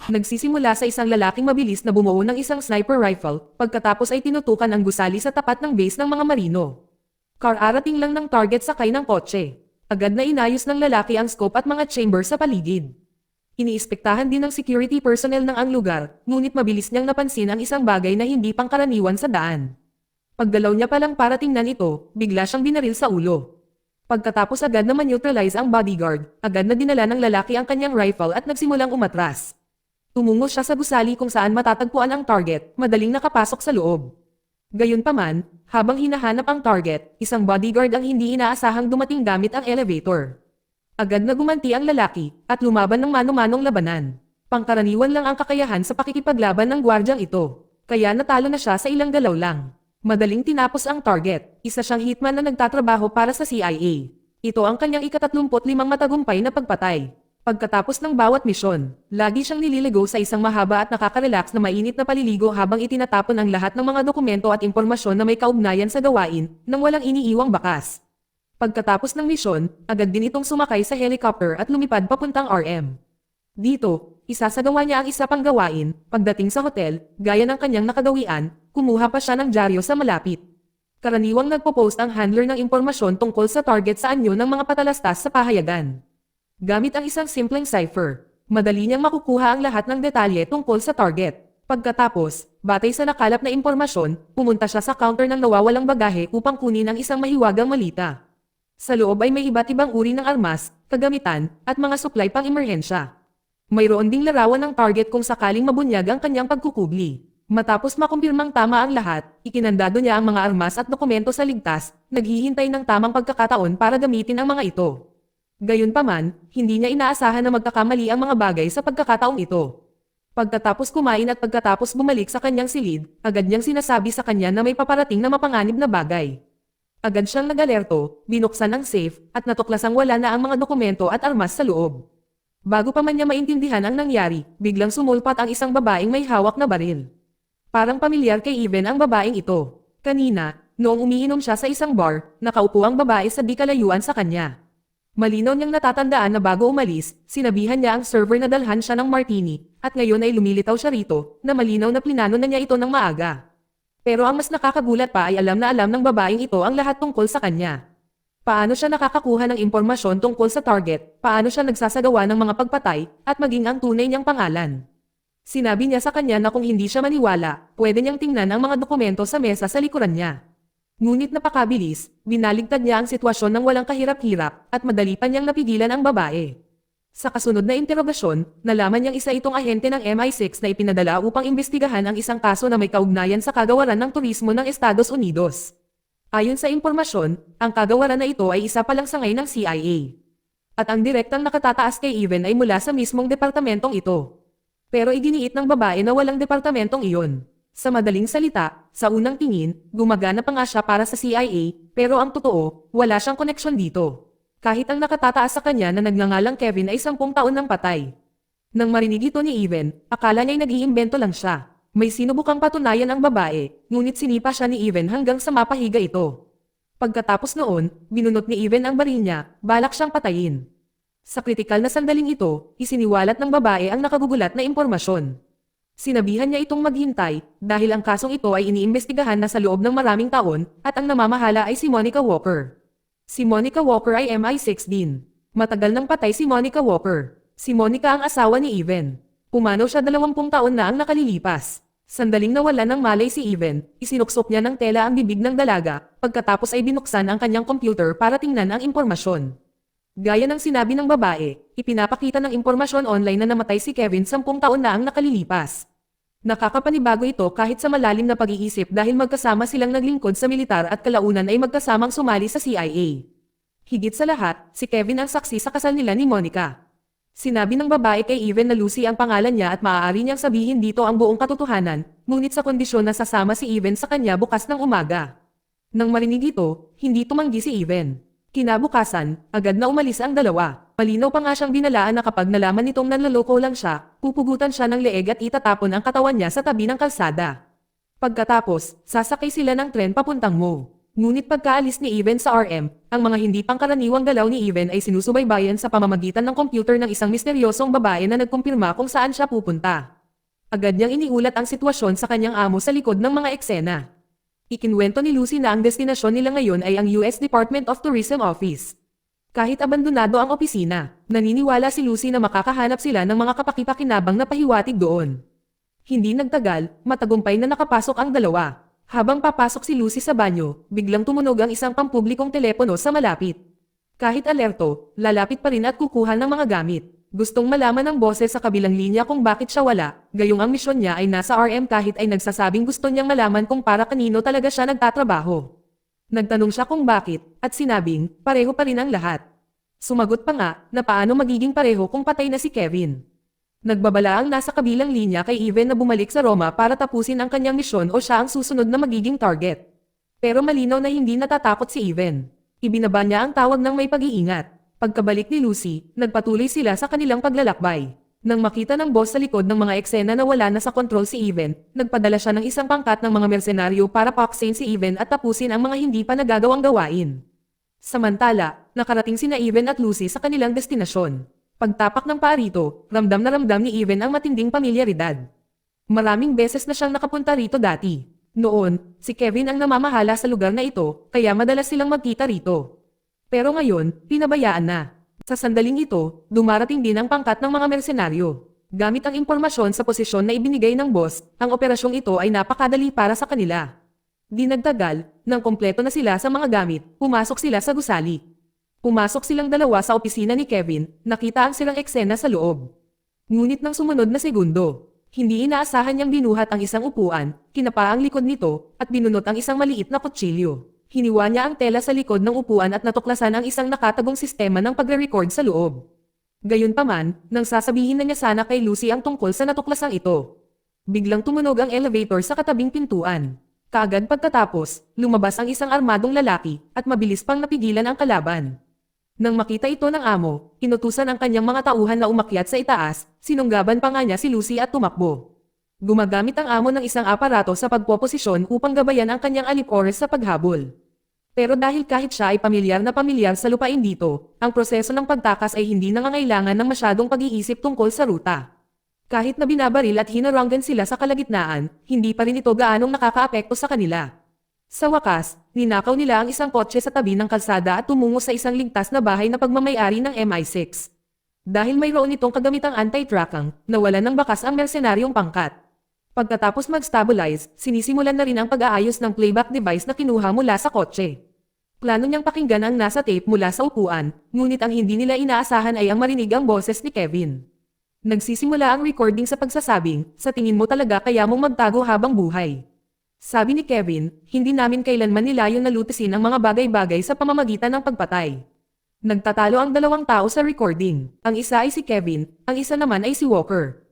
Nagsisimula sa isang lalaking mabilis na bumuo ng isang sniper rifle, pagkatapos ay tinutukan ang gusali sa tapat ng base ng mga marino. Kararating lang ng target sakay ng kotse. Agad na inayos ng lalaki ang scope at mga chamber sa paligid. Iniispektahan din ng security personnel ng ang lugar, ngunit mabilis niyang napansin ang isang bagay na hindi pangkaraniwan sa daan. Pagdalaw niya palang para tingnan ito, bigla siyang binaril sa ulo. Pagkatapos agad na ma-neutralize ang bodyguard, agad na dinala ng lalaki ang kanyang rifle at nagsimulang umatras. Tumungo siya sa gusali kung saan matatagpuan ang target, madaling nakapasok sa loob. Gayunpaman, habang hinahanap ang target, isang bodyguard ang hindi inaasahang dumating gamit ang elevator. Agad na gumanti ang lalaki, at lumaban ng mano-manong labanan. Pangkaraniwan lang ang kakayahan sa pakikipaglaban ng gwardyang ito, kaya natalo na siya sa ilang galaw lang. Madaling tinapos ang target, isa siyang hitman na nagtatrabaho para sa CIA. Ito ang kanyang ika-35 matagumpay na pagpatay. Pagkatapos ng bawat misyon, lagi siyang nililigo sa isang mahaba at nakaka-relax na mainit na paliligo habang itinatapon ang lahat ng mga dokumento at impormasyon na may kaugnayan sa gawain, nang walang iniiwang bakas. Pagkatapos ng misyon, agad din itong sumakay sa helicopter at lumipad papuntang RM. Dito, isasagawa niya ang isa pang gawain. Pagdating sa hotel, gaya ng kanyang nakagawian, kumuha pa siya ng dyaryo sa malapit. Karaniwang nagpo-post ang handler ng impormasyon tungkol sa target sa anyo ng mga patalastas sa pahayagan. Gamit ang isang simpleng cipher, madali niyang makukuha ang lahat ng detalye tungkol sa target. Pagkatapos, batay sa nakalap na impormasyon, pumunta siya sa counter ng nawawalang bagahe upang kunin ang isang mahiwagang malita. Sa loob ay may iba't ibang uri ng armas, kagamitan, at mga supply pang emerhensya. Mayroon ding larawan ng target kung sakaling mabunyag ang kanyang pagkukubli. Matapos makumpirmang tama ang lahat, ikinandado niya ang mga armas at dokumento sa ligtas, naghihintay ng tamang pagkakataon para gamitin ang mga ito. Gayunpaman, hindi niya inaasahan na magkakamali ang mga bagay sa pagkakataong ito. Pagkatapos kumain at pagkatapos bumalik sa kanyang silid, agad niyang sinasabi sa kanya na may paparating na mapanganib na bagay. Agad siyang nag-alerto, binuksan ang safe, at natuklasang wala na ang mga dokumento at armas sa loob. Bago pa man niya maintindihan ang nangyari, biglang sumulpat ang isang babaeng may hawak na baril. Parang pamilyar kay Even ang babaeng ito. Kanina, noong umiinom siya sa isang bar, nakaupo ang babae sa di kalayuan sa kanya. Malinaw niyang natatandaan na bago umalis, sinabihan niya ang server na dalhan siya ng martini, at ngayon ay lumilitaw siya rito, na malinaw na plinano na niya ito ng maaga. Pero ang mas nakakagulat pa ay alam na alam ng babaeng ito ang lahat tungkol sa kanya. Paano siya nakakakuha ng impormasyon tungkol sa target, paano siya nagsasagawa ng mga pagpatay, at maging ang tunay niyang pangalan. Sinabi niya sa kanya na kung hindi siya maniwala, pwede niyang tingnan ang mga dokumento sa mesa sa likuran niya. Ngunit napakabilis, binaligtad niya ang sitwasyon ng walang kahirap-hirap, at madali pa niyang napigilan ang babae. Sa kasunod na interogasyon, nalaman niyang isa itong ahente ng MI6 na ipinadala upang imbestigahan ang isang kaso na may kaugnayan sa kagawaran ng turismo ng Estados Unidos. Ayon sa impormasyon, ang kagawaran na ito ay isa palang sangay ng CIA. At ang direktang nakatataas kay Even ay mula sa mismong departamentong ito. Pero iginiit ng babae na walang departamentong iyon. Sa madaling salita, sa unang tingin, gumagana pa nga siya para sa CIA, pero ang totoo, wala siyang koneksyon dito. Kahit ang nakatataas sa kanya na nagngangalang Kevin ay 10 taon nang patay. Nang marinig ito ni Even, akala niya'y nag-iimbento lang siya. May sinubukang patunayan ang babae, ngunit sinipa siya ni Even hanggang sa mapahiga ito. Pagkatapos noon, binunot ni Even ang baril niya, balak siyang patayin. Sa kritikal na sandaling ito, isiniwalat ng babae ang nakagugulat na impormasyon. Sinabihan niya itong maghintay, dahil ang kasong ito ay iniimbestigahan na sa loob ng maraming taon, at ang namamahala ay si Monica Walker. Si Monica Walker ay MI6 din. Matagal nang patay si Monica Walker. Si Monica ang asawa ni Even. Pumanaw siya 20 taon na ang nakalilipas. Sandaling nawala ng malay si Even, isinuksok niya ng tela ang bibig ng dalaga, pagkatapos ay binuksan ang kanyang computer para tingnan ang impormasyon. Gaya ng sinabi ng babae, ipinapakita ng impormasyon online na namatay si Kevin 10 taon na ang nakalilipas. Nakakapanibago ito kahit sa malalim na pag-iisip dahil magkasama silang naglingkod sa militar at kalaunan ay magkasamang sumali sa CIA. Higit sa lahat, si Kevin ang saksi sa kasal nila ni Monica. Sinabi ng babae kay Even na Lucy ang pangalan niya at maaari niyang sabihin dito ang buong katotohanan, ngunit sa kondisyon na sasama si Even sa kanya bukas ng umaga. Nang marinig ito, hindi tumanggi si Even. Kinabukasan, agad na umalis ang dalawa. Malinaw pa nga siyang binalaan na kapag nalaman nitong nanloloko lang siya, pupugutan siya ng leeg at itatapon ang katawan niya sa tabi ng kalsada. Pagkatapos, sasakay sila ng tren papuntang Mo. Ngunit pagkaalis ni Even sa RM, ang mga hindi pangkaraniwang galaw ni Even ay sinusubaybayan sa pamamagitan ng computer ng isang misteryosong babae na nagkumpirma kung saan siya pupunta. Agad niyang iniulat ang sitwasyon sa kanyang amo sa likod ng mga eksena. Ikinwento ni Lucy na ang destinasyon nila ngayon ay ang US Department of Tourism Office. Kahit abandonado ang opisina, naniniwala si Lucy na makakahanap sila ng mga kapakipakinabang na pahiwatig doon. Hindi nagtagal, matagumpay na nakapasok ang dalawa. Habang papasok si Lucy sa banyo, biglang tumunog ang isang pampublikong telepono sa malapit. Kahit alerto, lalapit pa rin at kukuha ng mga gamit. Gustong malaman ng boses sa kabilang linya kung bakit siya wala, gayong ang misyon niya ay nasa RM kahit ay nagsasabing gusto niyang malaman kung para kanino talaga siya nagtatrabaho. Nagtanong siya kung bakit, at sinabing, pareho pa rin ang lahat. Sumagot pa nga, na paano magiging pareho kung patay na si Kevin. Nagbabala ang nasa kabilang linya kay Even na bumalik sa Roma para tapusin ang kanyang misyon o siya ang susunod na magiging target. Pero malinaw na hindi natatakot si Even. Ibinaba niya ang tawag ng may pag-iingat. Pagkabalik ni Lucy, nagpatuloy sila sa kanilang paglalakbay. Nang makita ng boss sa likod ng mga eksena na wala na sa kontrol si Even, nagpadala siya ng isang pangkat ng mga mersenaryo para paksain si Even at tapusin ang mga hindi pa nagagawang gawain. Samantala, nakarating sina Even at Lucy sa kanilang destinasyon. Pagtapak ng paa rito, ramdam na ramdam ni Even ang matinding pamilyaridad. Maraming beses na siyang nakapunta rito dati. Noon, si Kevin ang namamahala sa lugar na ito, kaya madalas silang magkita rito. Pero ngayon, pinabayaan na. Sa sandaling ito, dumarating din ang pangkat ng mga mersenaryo. Gamit ang impormasyon sa posisyon na ibinigay ng boss, ang operasyong ito ay napakadali para sa kanila. Di nagtagal, nang kompleto na sila sa mga gamit, pumasok sila sa gusali. Pumasok silang dalawa sa opisina ni Kevin, nakita ang silang eksena sa loob. Ngunit nang sumunod na segundo, hindi inaasahan niyang binuhat ang isang upuan, kinapa ang likod nito, at binunot ang isang maliit na kutsilyo. Hiniwa niya ang tela sa likod ng upuan at natuklasan ang isang nakatagong sistema ng pagre-record sa loob. Gayunpaman, nang sasabihin na niya sana kay Lucy ang tungkol sa natuklasang ito. Biglang tumunog ang elevator sa katabing pintuan. Kaagad pagkatapos, lumabas ang isang armadong lalaki, at mabilis pang napigilan ang kalaban. Nang makita ito ng amo, inutusan ang kanyang mga tauhan na umakyat sa itaas, sinunggaban pa nga niya si Lucy at tumakbo. Gumagamit ang amo ng isang aparato sa pagpoposisyon upang gabayan ang kanyang alip-oras sa paghabol. Pero dahil kahit siya ay pamilyar sa lupain dito, ang proseso ng pagtakas ay hindi nangangailangan ng masyadong pag-iisip tungkol sa ruta. Kahit na binabaril at hinaranggan sila sa kalagitnaan, hindi pa rin ito gaanong nakakaapekto sa kanila. Sa wakas, ninakaw nila ang isang kotse sa tabi ng kalsada at tumungo sa isang ligtas na bahay na pagmamayari ng MI6. Dahil mayroon itong kagamitang anti-tracking, nawalan ng bakas ang mersenaryong pangkat. Pagkatapos mag-stabilize, sinisimulan na rin ang pag-aayos ng playback device na kinuha mula sa kotse. Plano niyang pakinggan ang nasa tape mula sa upuan, ngunit ang hindi nila inaasahan ay ang marinig ang boses ni Kevin. Nagsisimula ang recording sa pagsasabing, sa tingin mo talaga kaya mong magtago habang buhay. Sabi ni Kevin, hindi namin kailanman nilayon na lutisin ang mga bagay-bagay sa pamamagitan ng pagpatay. Nagtatalo ang dalawang tao sa recording. Ang isa ay si Kevin, ang isa naman ay si Walker.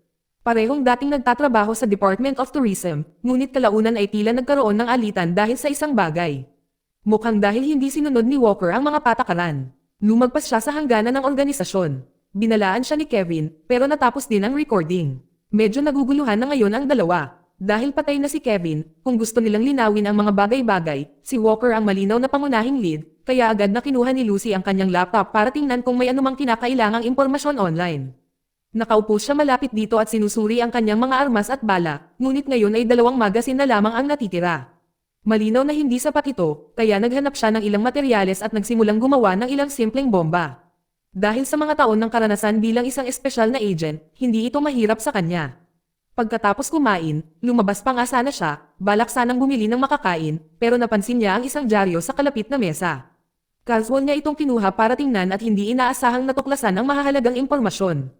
Parehong dating nagtatrabaho sa Department of Tourism, ngunit kalaunan ay tila nagkaroon ng alitan dahil sa isang bagay. Mukhang dahil hindi sinunod ni Walker ang mga patakaran. Lumagpas siya sa hangganan ng organisasyon. Binalaan siya ni Kevin, pero natapos din ang recording. Medyo naguguluhan na ngayon ang dalawa. Dahil patay na si Kevin, kung gusto nilang linawin ang mga bagay-bagay, si Walker ang malinaw na pangunahing lead, kaya agad na kinuha ni Lucy ang kanyang laptop para tingnan kung may anumang kinakailangang impormasyon online. Nakaupo siya malapit dito at sinusuri ang kanyang mga armas at bala, ngunit ngayon ay 2 magasin na lamang ang natitira. Malinaw na hindi sapat ito, kaya naghanap siya ng ilang materyales at nagsimulang gumawa ng ilang simpleng bomba. Dahil sa mga taon ng karanasan bilang isang espesyal na agent, hindi ito mahirap sa kanya. Pagkatapos kumain, lumabas pa nga sana siya, balak sanang bumili ng makakain, pero napansin niya ang isang dyaryo sa kalapit na mesa. Casual niya itong kinuha para tingnan at hindi inaasahang natuklasan ang mahahalagang impormasyon.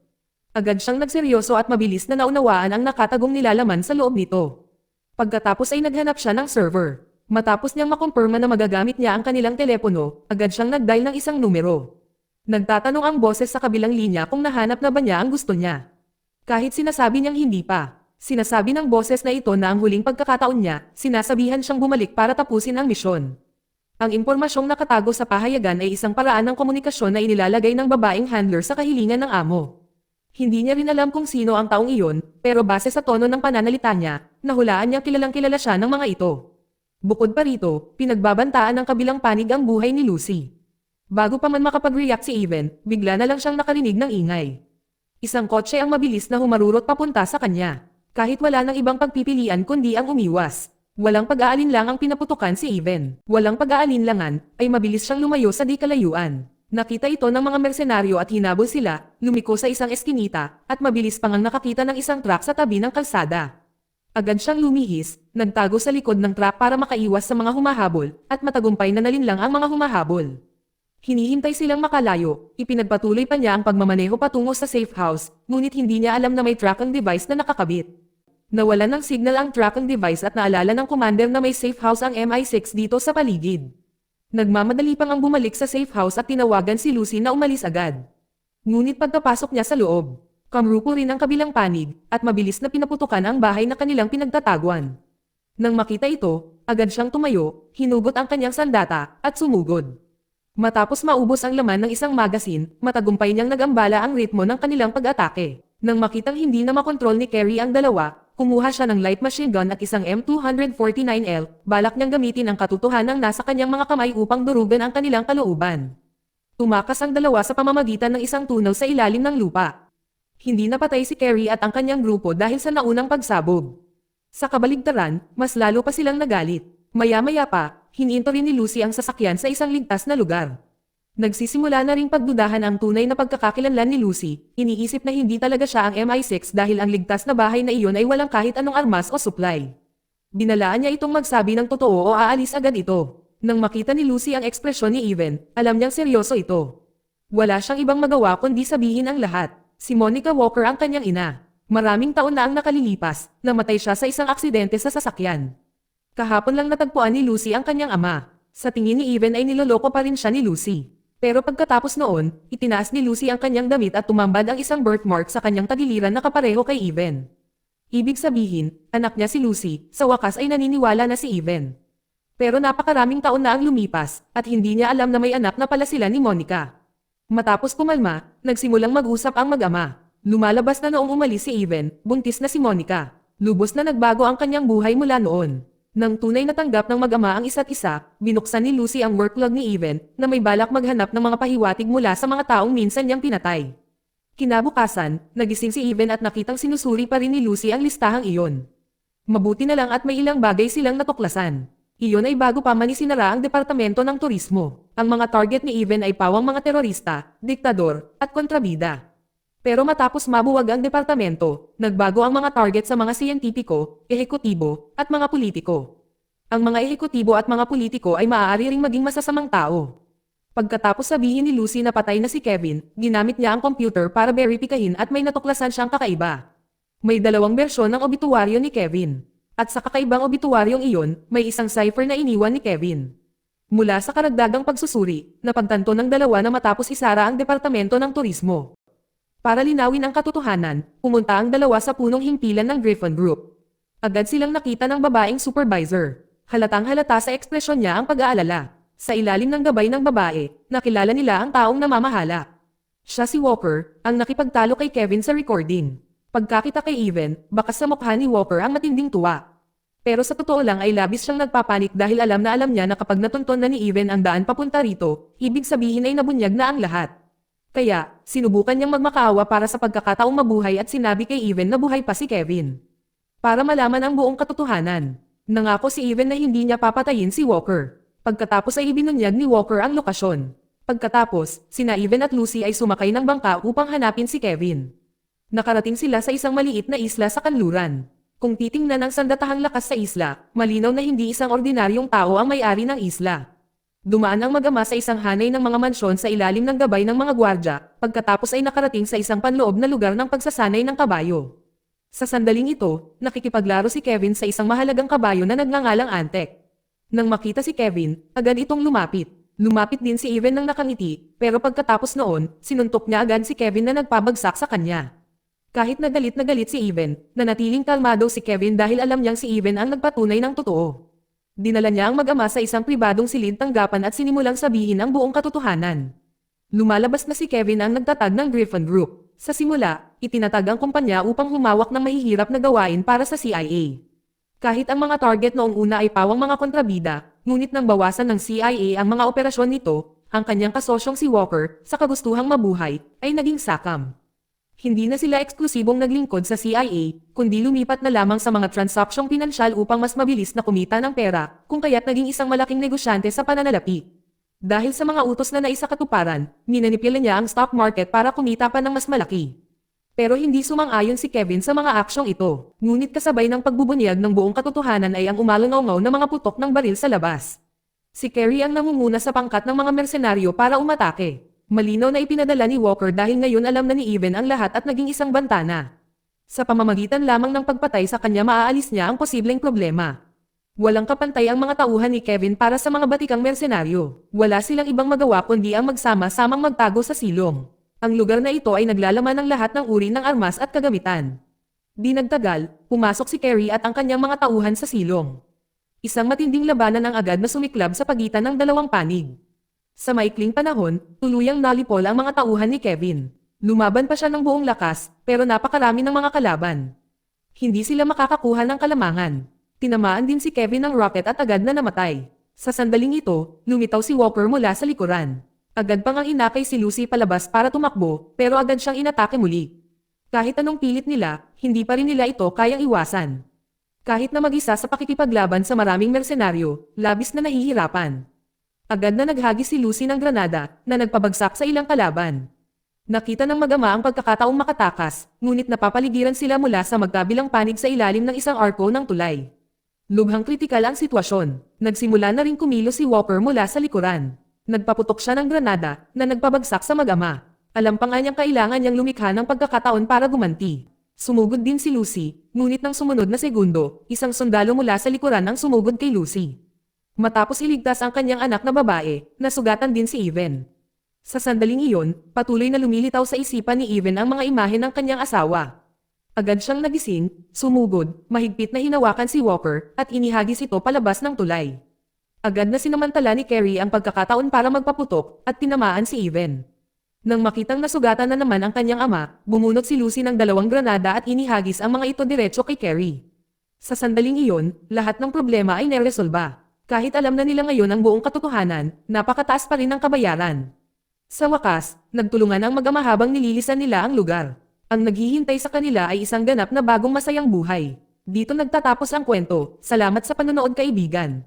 Agad siyang nagseryoso at mabilis na naunawaan ang nakatagong nilalaman sa loob nito. Pagkatapos ay naghanap siya ng server. Matapos niyang makumpirma na magagamit niya ang kanilang telepono, agad siyang nag-dial ng isang numero. Nagtatanong ang boses sa kabilang linya kung nahanap na ba niya ang gusto niya. Kahit sinasabi niyang hindi pa, sinasabi ng boses na ito na ang huling pagkakataon niya, sinasabihan siyang bumalik para tapusin ang misyon. Ang impormasyong nakatago sa pahayagan ay isang paraan ng komunikasyon na inilalagay ng babaeng handler sa kahilingan ng amo. Hindi niya rin alam kung sino ang taong iyon, pero base sa tono ng pananalita niya, nahulaan niyang kilalang kilala siya ng mga ito. Bukod pa rito, pinagbabantaan ng kabilang panig ang buhay ni Lucy. Bago pa man makapag-react si Even, bigla na lang siyang nakarinig ng ingay. Isang kotse ang mabilis na humarurot papunta sa kanya. Kahit wala ng ibang pagpipilian kundi ang umiwas. Walang pag-aalinlang ang pinaputukan si Even. Walang pag-aalinlangan, ay mabilis siyang lumayo sa di kalayuan. Nakita ito ng mga mersenaryo at hinabol sila, lumiko sa isang eskinita, at mabilis pang ang nakakita ng isang truck sa tabi ng kalsada. Agad siyang lumihis, nagtago sa likod ng truck para makaiwas sa mga humahabol, at matagumpay na nalinlang ang mga humahabol. Hinihintay silang makalayo, ipinagpatuloy pa niya ang pagmamaneho patungo sa safe house, ngunit hindi niya alam na may tracking device na nakakabit. Nawalan ng signal ang tracking device at naalala ng commander na may safe house ang MI6 dito sa paligid. Nagmamadali pang ang bumalik sa safe house at tinawagan si Lucy na umalis agad. Ngunit pagkapasok niya sa loob, kamrupo rin ang kabilang panig, at mabilis na pinaputukan ang bahay na kanilang pinagtataguan. Nang makita ito, agad siyang tumayo, hinugot ang kanyang sandata, at sumugod. Matapos maubos ang laman ng isang magasin, matagumpay niyang nagambala ang ritmo ng kanilang pag-atake. Nang makitang hindi na makontrol ni Carrie ang dalawa, kumuha siya ng light machine gun at isang M249L, balak niyang gamitin ang katotohanan nasa kanyang mga kamay upang durugan ang kanilang kalooban. Tumakas ang dalawa sa pamamagitan ng isang tunnel sa ilalim ng lupa. Hindi napatay si Carrie at ang kanyang grupo dahil sa naunang pagsabog. Sa kabaligtaran, mas lalo pa silang nagalit. Maya-maya pa, hininto rin ni Lucy ang sasakyan sa isang ligtas na lugar. Nagsisimula na ring pagdudahan ang tunay na pagkakakilanlan ni Lucy, iniisip na hindi talaga siya ang MI6 dahil ang ligtas na bahay na iyon ay walang kahit anong armas o supply. Binalaan niya itong magsabi ng totoo o aalis agad ito. Nang makita ni Lucy ang ekspresyon ni Even, alam niyang seryoso ito. Wala siyang ibang magawa kundi sabihin ang lahat. Si Monica Walker ang kanyang ina. Maraming taon na ang nakalilipas, namatay siya sa isang aksidente sa sasakyan. Kahapon lang natagpuan ni Lucy ang kanyang ama. Sa tingin ni Even ay niloloko pa rin siya ni Lucy. Pero pagkatapos noon, itinaas ni Lucy ang kanyang damit at tumambad ang isang birthmark sa kanyang tagiliran na kapareho kay Even. Ibig sabihin, anak niya si Lucy, sa wakas ay naniniwala na si Even. Pero napakaraming taon na ang lumipas, at hindi niya alam na may anak na pala sila ni Monica. Matapos kumalma, nagsimulang mag-usap ang mag-ama. Lumalabas na noong umalis si Even, buntis na si Monica. Lubos na nagbago ang kanyang buhay mula noon. Nang tunay na tanggap ng mag-ama ang isa't isa, binuksan ni Lucy ang worklog ni Even na may balak maghanap ng mga pahiwatig mula sa mga taong minsan niyang pinatay. Kinabukasan, nagising si Even at nakitang sinusuri pa rin ni Lucy ang listahang iyon. Mabuti na lang at may ilang bagay silang natuklasan. Iyon ay bago pa man isinara ang Departamento ng Turismo. Ang mga target ni Even ay pawang mga terorista, diktador, at kontrabida. Pero matapos mabuwag ang departamento, nagbago ang mga target sa mga siyentipiko, ehekutibo, at mga politiko. Ang mga ehekutibo at mga politiko ay maaari ring maging masasamang tao. Pagkatapos sabihin ni Lucy na patay na si Kevin, ginamit niya ang computer para verifikahin at may natuklasan siyang kakaiba. May dalawang bersyon ng obituaryo ni Kevin. At sa kakaibang obituaryong iyon, may isang cipher na iniwan ni Kevin. Mula sa karagdagang pagsusuri, napagtanto ng dalawa na matapos isara ang Departamento ng Turismo. Para linawin ang katotohanan, pumunta ang dalawa sa punong himpilan ng Griffon Group. Agad silang nakita ng babaeng supervisor. Halatang-halata sa ekspresyon niya ang pag-aalala. Sa ilalim ng gabay ng babae, nakilala nila ang taong namamahala. Siya si Walker, ang nakipagtalo kay Kevin sa recording. Pagkakita kay Even, bakas sa mukha ni Walker ang matinding tuwa. Pero sa totoo lang ay labis siyang nagpapanik dahil alam niya na kapag natunton na ni Even ang daan papunta rito, ibig sabihin ay nabunyag na ang lahat. Kaya, sinubukan niyang magmakaawa para sa pagkakataong mabuhay at sinabi kay Even na buhay pa si Kevin. Para malaman ang buong katotohanan, nangako si Even na hindi niya papatayin si Walker. Pagkatapos ay ibinunyag ni Walker ang lokasyon. Pagkatapos, sina Even at Lucy ay sumakay ng bangka upang hanapin si Kevin. Nakarating sila sa isang maliit na isla sa kanluran. Kung titingnan ang sandatahang lakas sa isla, malinaw na hindi isang ordinaryong tao ang may-ari ng isla. Dumaan ang mag-ama sa isang hanay ng mga mansyon sa ilalim ng gabay ng mga gwardya, pagkatapos ay nakarating sa isang panloob na lugar ng pagsasanay ng kabayo. Sa sandaling ito, nakikipaglaro si Kevin sa isang mahalagang kabayo na nagngangalang Antek. Nang makita si Kevin, agad itong lumapit. Lumapit din si Even nang nakangiti, pero pagkatapos noon, sinuntok niya agad si Kevin na nagpabagsak sa kanya. Kahit na galit si Even, nanatiling kalmado si Kevin dahil alam niyang si Even ang nagpatunay ng totoo. Dinala niya ang mag-ama sa isang pribadong silid tanggapan at sinimulang sabihin ang buong katotohanan. Lumalabas na si Kevin ang nagtatag ng Griffon Group. Sa simula, itinatag ang kumpanya upang humawak ng mahihirap na gawain para sa CIA. Kahit ang mga target noong una ay pawang mga kontrabida, ngunit nang bawasan ng CIA ang mga operasyon nito, Ang kanyang kasosyong si Walker, sa kagustuhang mabuhay, ay naging sakam. Hindi na sila eksklusibong naglingkod sa CIA, kundi lumipat na lamang sa mga transaksyong pinansyal upang mas mabilis na kumita ng pera, kung kaya't naging isang malaking negosyante sa pananalapi. Dahil sa mga utos na naisakatuparan, minanipula niya ang stock market para kumita pa ng mas malaki. Pero hindi sumang-ayon si Kevin sa mga aksyong ito, ngunit kasabay ng pagbubunyag ng buong katotohanan ay ang umalungaw na mga putok ng baril sa labas. Si Carrie ang nangunguna sa pangkat ng mga mersenaryo para umatake. Malinaw na ipinadala ni Walker dahil ngayon alam na ni Even ang lahat at naging isang bantana. Sa pamamagitan lamang ng pagpatay sa kanya maaalis niya ang posibleng problema. Walang kapantay ang mga tauhan ni Kevin para sa mga batikang mersenaryo. Wala silang ibang magawa kundi ang magsama-samang magtago sa silong. Ang lugar na ito ay naglalaman ng lahat ng uri ng armas at kagamitan. Di nagtagal, pumasok si Carrie at ang kanyang mga tauhan sa silong. Isang matinding labanan ang agad na sumiklab sa pagitan ng dalawang panig. Sa maikling panahon, tuluyang nalipol ang mga tauhan ni Kevin. Lumaban pa siya ng buong lakas, pero napakarami ng mga kalaban. Hindi sila makakakuha ng kalamangan. Tinamaan din si Kevin ng rocket at agad na namatay. Sa sandaling ito, lumitaw si Walker mula sa likuran. Agad pang ang inakay si Lucy palabas para tumakbo, pero agad siyang inatake muli. Kahit anong pilit nila, hindi pa rin nila ito kayang iwasan. Kahit na mag-isa sa pakikipaglaban sa maraming mersenaryo, labis na nahihirapan. Agad na naghagis si Lucy ng granada na nagpabagsak sa ilang kalaban. Nakita ng mag-ama ang pagkakataong makatakas, ngunit napapaligiran sila mula sa magkabilang panig sa ilalim ng isang arko ng tulay. Lubhang kritikal ang sitwasyon. Nagsimula na rin kumilos si Walker mula sa likuran. Nagpaputok siya ng granada na nagpabagsak sa mag-ama. Alam pa nga niyang kailangan niyang lumikha ng pagkakataon para gumanti. Sumugod din si Lucy, ngunit ng sumunod na segundo, isang sundalo mula sa likuran ang sumugod kay Lucy. Matapos iligtas ang kanyang anak na babae, nasugatan din si Even. Sa sandaling iyon, patuloy na lumilitaw sa isipan ni Even ang mga imahe ng kanyang asawa. Agad siyang nagising, sumugod, mahigpit na hinawakan si Walker, at inihagis ito palabas ng tulay. Agad na sinamantala ni Carrie ang pagkakataon para magpaputok, at tinamaan si Even. Nang makitang nasugatan na naman ang kanyang ama, bumunot si Lucy ng 2 granada at inihagis ang mga ito diretso kay Carrie. Sa sandaling iyon, lahat ng problema ay naresolba. Kahit alam na nila ngayon ang buong katotohanan, napakataas pa rin ang kabayaran. Sa wakas, nagtulungan ang mag-ama habang nililisan nila ang lugar. Ang naghihintay sa kanila ay isang ganap na bagong masayang buhay. Dito nagtatapos ang kwento. Salamat sa panonood kaibigan.